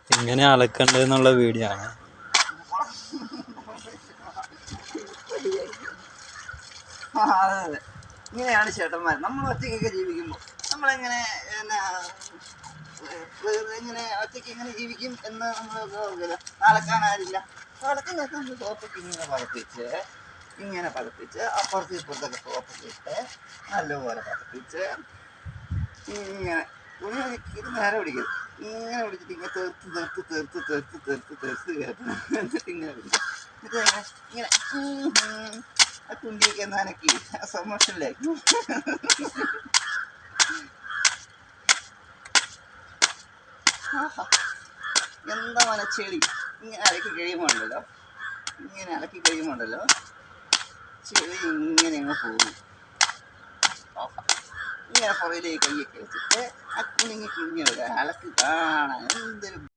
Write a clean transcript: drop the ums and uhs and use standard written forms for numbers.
ഇങ്ങനെ അലക്കണ്ടെന്നുള്ള വീഡിയോ ആണ്. അതെ, ഇങ്ങനെയാണ് ചേട്ടന്മാർ. നമ്മൾ ഒറ്റയ്ക്കൊക്കെ ജീവിക്കുമ്പോൾ നമ്മളെങ്ങനെ ഇങ്ങനെ ഒറ്റയ്ക്ക് ഇങ്ങനെ ജീവിക്കും എന്ന് നമ്മൾ അലക്കാനാരില്ല. അലക്കുന്നൊക്കെ നമ്മൾ സോപ്പൊക്കെ ഇങ്ങനെ പതപ്പിച്ച് അപ്പുറത്ത് ഇപ്പുറത്തൊക്കെ സോപ്പൊക്കെ ഇട്ട് നല്ലപോലെ പതപ്പിച്ച് ഇങ്ങനെ ഇത് നേരെ പിടിക്കും. ഇങ്ങനെ പിടിച്ചിട്ട് ഇങ്ങനെ തെർത്ത് കയറ്റണം. എന്നിട്ട് ഇങ്ങനെ പിടിക്കും. എന്നിട്ട് ഇങ്ങനെ ആ കുണ്ടിയൊക്കെ നനക്കി സമോഷനിലേക്ക് എന്താ മനച്ചെളി. ഇങ്ങനെ അലക്കി കഴിയുമ്പോണ്ടല്ലോ ചെളി ഇങ്ങനെ അങ്ങ് പോകും. ഇങ്ങനെ പുറയിലേക്ക് കൈയൊക്കെ വെച്ചിട്ട് ആ കുഞ്ഞിങ്ങനെ അലക്ക് കാണാൻ എന്തൊരു